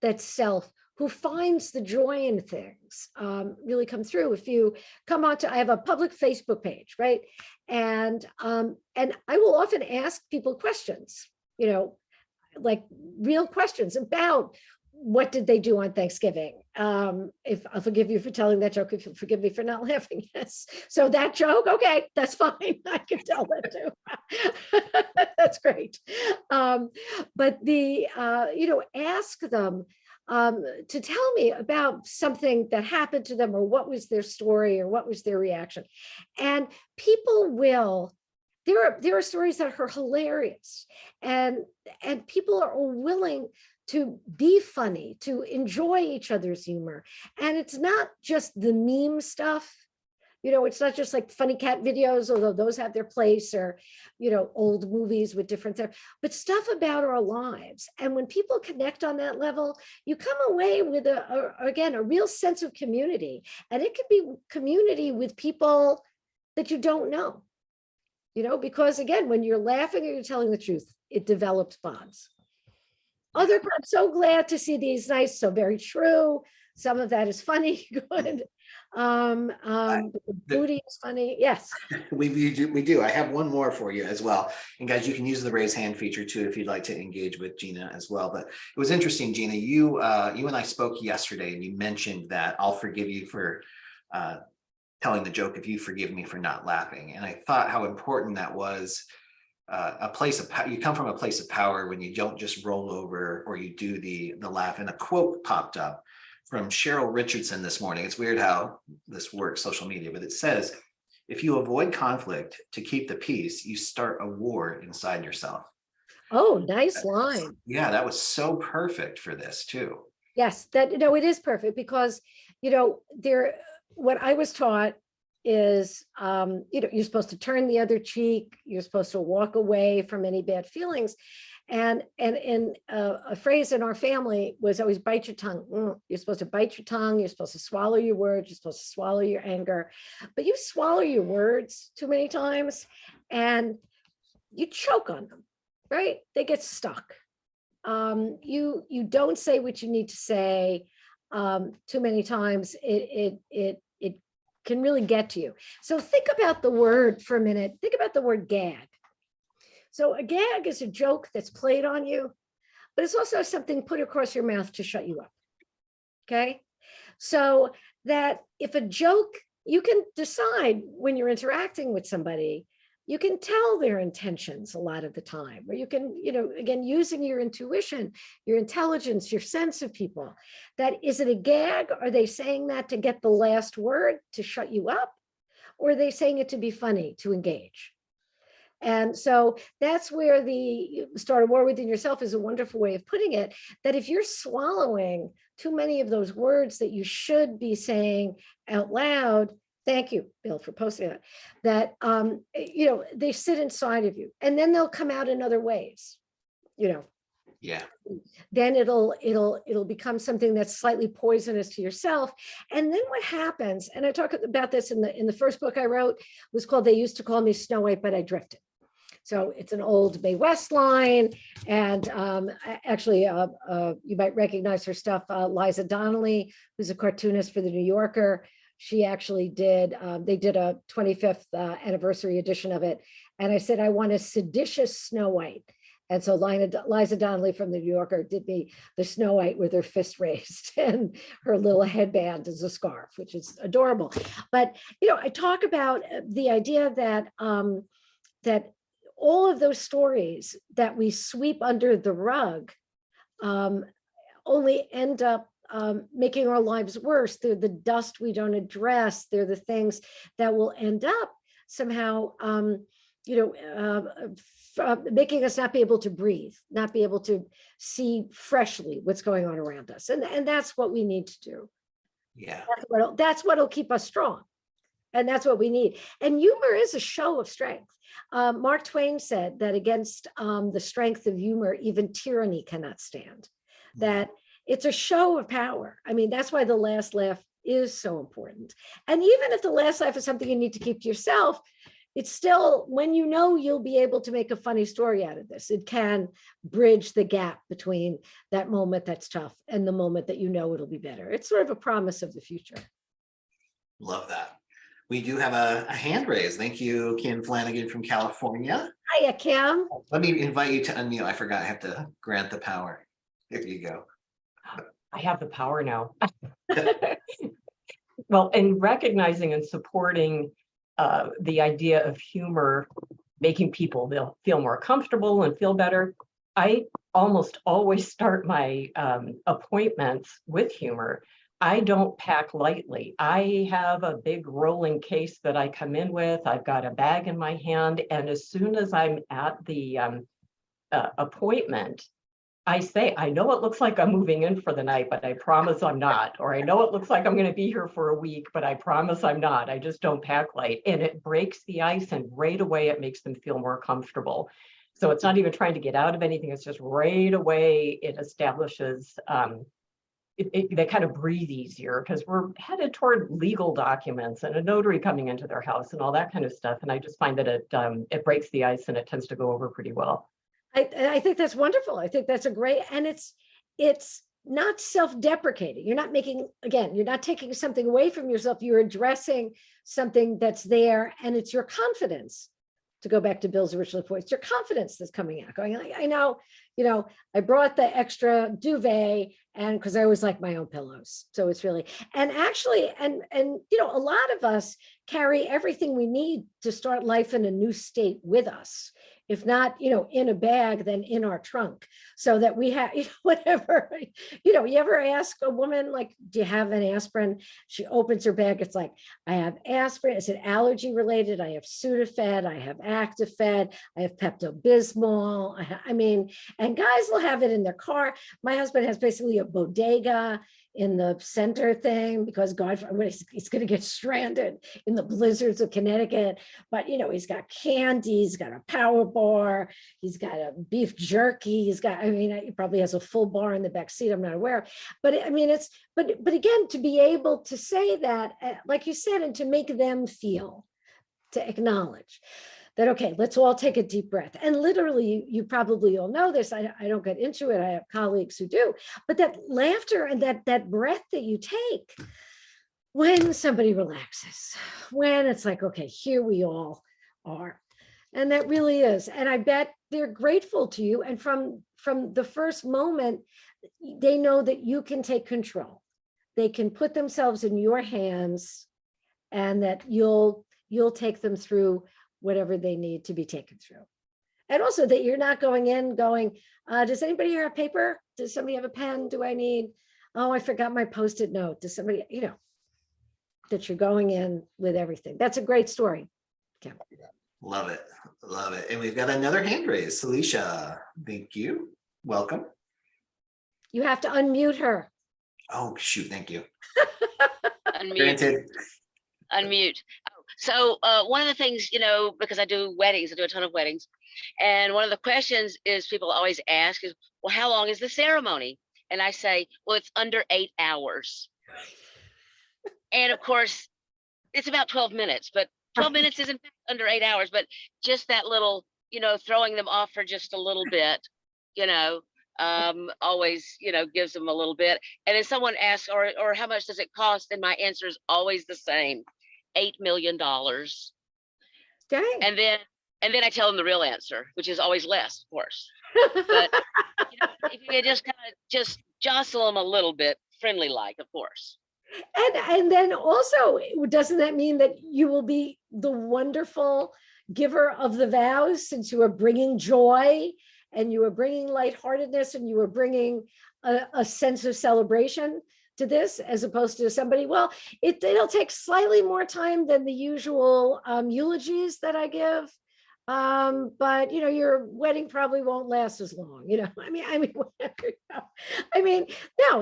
that self who finds the joy in things really come through. If you come on to, I have a public Facebook page, right? And I will often ask people questions, you know, like real questions about what did they do on Thanksgiving? If I'll forgive you for telling that joke, if you'll forgive me for not laughing, yes. So that joke, okay, that's fine. I can tell that too. That's great. But you know, ask them to tell me about something that happened to them, or what was their story, or what was their reaction. And people will, there are stories that are hilarious, and people are willing to be funny, to enjoy each other's humor. And it's not just the meme stuff. You know, it's not just like funny cat videos, although those have their place, or, you know, old movies with different stuff, but stuff about our lives. And when people connect on that level, you come away with again, a real sense of community. And it could be community with people that you don't know, you know, because again, when you're laughing or you're telling the truth, it develops bonds. I'm so glad to see these nice, so very true. Some of that is funny, good. The booty is funny, yes. We do. I have one more for you as well. And guys, you can use the raise hand feature too if you'd like to engage with Gina as well. But it was interesting, Gina, you and I spoke yesterday, and you mentioned that I'll forgive you for telling the joke if you forgive me for not laughing. And I thought how important that was. A place of you come from a place of power when you don't just roll over or you do the laugh. And a quote popped up from Cheryl Richardson this morning. It's weird how this works, social media, but it says, if you avoid conflict to keep the peace, you start a war inside yourself. Oh, nice line. Yeah, that was so perfect for this too. Yes, that, no, it is perfect, because, you know, what I was taught is, you know, you're supposed to turn the other cheek. You're supposed to walk away from any bad feelings. And a phrase in our family was always bite your tongue. You're supposed to bite your tongue. You're supposed to swallow your words. You're supposed to swallow your anger, but you swallow your words too many times and you choke on them, right? They get stuck. You don't say what you need to say too many times. It can really get to you. So think about the word for a minute. Think about the word gag. So a gag is a joke that's played on you, but it's also something put across your mouth to shut you up. Okay. So that if a joke, you can decide when you're interacting with somebody, you can tell their intentions a lot of the time, or you can, you know, again, using your intuition, your intelligence, your sense of people, that is it a gag? Are they saying that to get the last word to shut you up? Or are they saying it to be funny, to engage? And so that's where the start a war within yourself is a wonderful way of putting it, that if you're swallowing too many of those words that you should be saying out loud, thank you, Bill, for posting that, you know, they sit inside of you and then they'll come out in other ways, you know. Yeah. Then it'll become something that's slightly poisonous to yourself. And then what happens, and I talk about this in the first book I wrote, was called They Used to Call Me Snow White, But I Drifted. So it's an old Mae West line. And actually, you might recognize her stuff. Liza Donnelly, who's a cartoonist for the New Yorker, she actually did, they did a 25th anniversary edition of it. And I said, I want a seditious Snow White. And so Liza Donnelly from the New Yorker did me the Snow White with her fist raised and her little headband as a scarf, which is adorable. But, you know, I talk about the idea that, that all of those stories that we sweep under the rug only end up making our lives worse. They're the dust we don't address. They're the things that will end up somehow, you know, making us not be able to breathe, not be able to see freshly what's going on around us. And that's what we need to do. Yeah. That's what'll keep us strong. And that's what we need. And humor is a show of strength. Mark Twain said that against the strength of humor, even tyranny cannot stand. That it's a show of power. I mean, that's why the last laugh is so important. And even if the last laugh is something you need to keep to yourself, it's still, when you know you'll be able to make a funny story out of this, it can bridge the gap between that moment that's tough and the moment that you know it'll be better. It's sort of a promise of the future. Love that. We do have a hand raise. Thank you, Kim Flanagan from California. Hiya, Kim. Let me invite you to unmute. I forgot I have to grant the power. There you go. I have the power now. Well, in recognizing and supporting the idea of humor, making people feel more comfortable and feel better, I almost always start my appointments with humor. I don't pack lightly. I have a big rolling case that I come in with. I've got a bag in my hand, and as soon as I'm at the appointment, I say, I know it looks like I'm moving in for the night, but I promise I'm not. Or I know it looks like I'm going to be here for a week, but I promise I'm not. I just don't pack light. And it breaks the ice, and right away it makes them feel more comfortable. So it's not even trying to get out of anything. It's just right away it establishes, they kind of breathe easier, because we're headed toward legal documents and a notary coming into their house and all that kind of stuff. And I just find that it breaks the ice, and it tends to go over pretty well. I think that's wonderful. I think that's a great, and it's not self-deprecating. You're not making, again, you're not taking something away from yourself. You're addressing something that's there, and it's your confidence. To go back to Bill's original point, it's your confidence that's coming out, going, I know, I brought the extra duvet, and because I always like my own pillows. So it's really, and actually, and a lot of us carry everything we need to start life in a new state with us. If not, in a bag, then in our trunk, so that we have, whatever, you ever ask a woman, like, do you have an aspirin? She opens her bag. It's like, I have aspirin. Is it allergy related? I have Sudafed. I have Actifed. I have Pepto-Bismol. And guys will have it in their car. My husband has basically a bodega in the center thing, because God, he's going to get stranded in the blizzards of Connecticut. But, he's got candy, he's got a power bar, he's got a beef jerky, he probably has a full bar in the back seat, I'm not aware. But but again, to be able to say that, like you said, and to make them feel, to acknowledge that, okay, let's all take a deep breath. And literally, you probably all know this. I don't get into it. I have colleagues who do, but that laughter and that breath that you take when somebody relaxes, when it's like, okay, here we all are. And that really is. And I bet they're grateful to you. And from the first moment, they know that you can take control. They can put themselves in your hands, and that you'll take them through whatever they need to be taken through. And also that you're not going in going, does anybody here have paper? Does somebody have a pen? Do I need, oh, I forgot my Post-it note. Does somebody, that you're going in with everything. That's a great story, Kim. Love it. Love it. And we've got another hand raise. Celicia, thank you. Welcome. You have to unmute her. Oh, shoot. Thank you. Unmute. Granted. Unmute. So one of the things, because I do weddings, I do a ton of weddings. And one of the questions is people always ask is, well, how long is the ceremony? And I say, well, it's under 8 hours. And of course, it's about 12 minutes, but 12 minutes isn't under 8 hours, but just that little, throwing them off for just a little bit, always, gives them a little bit. And then someone asks, or how much does it cost? And my answer is always the same. $8 million. Dang. And then I tell them the real answer, which is always less, of course. But if you just jostle them a little bit, friendly like, of course. And then also, doesn't that mean that you will be the wonderful giver of the vows, since you are bringing joy and you are bringing lightheartedness and you are bringing a sense of celebration to this, as opposed to somebody, well, it'll take slightly more time than the usual eulogies that I give. But your wedding probably won't last as long, no,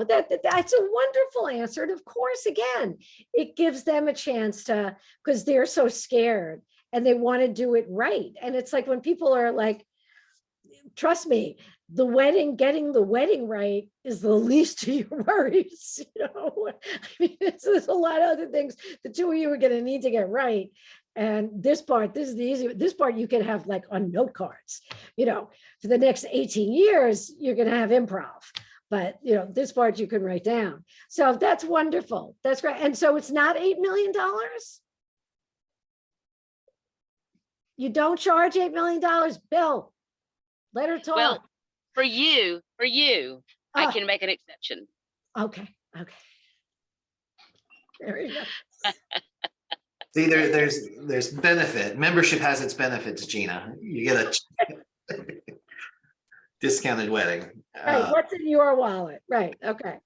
that's a wonderful answer. And of course, again, it gives them a chance to, because they're so scared and they want to do it right. And it's like when people are like, trust me, getting the wedding right is the least of your worries. There's a lot of other things the two of you are going to need to get right. And this part, this is the easy, this part you can have like on note cards, for the next 18 years, you're going to have improv. But, this part you can write down. So that's wonderful. That's great. And so it's not $8 million. You don't charge $8 million, Bill. Let her talk. Well, for you, I Ah. can make an exception. Okay. Very nice. See, there's benefit. Membership has its benefits, Gina. You get a discounted wedding. Right. What's in your wallet? Right. Okay.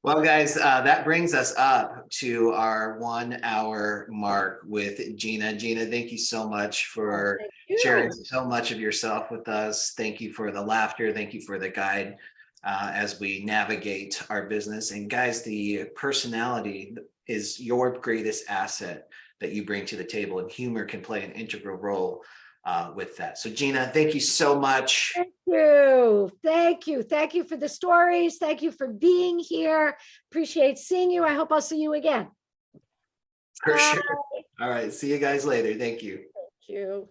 Well, guys, that brings us up to our 1 hour mark with Gina. Gina, thank you so much for Thank you. sharing so much of yourself with us. Thank you for the laughter. Thank you for the guide as we navigate our business. And guys, the personality is your greatest asset that you bring to the table, and humor can play an integral role with that. So Gina, thank you so much. Thank you. Thank you. Thank you for the stories. Thank you for being here. Appreciate seeing you. I hope I'll see you again. For Bye. sure. All right. See you guys later. Thank you. Thank you.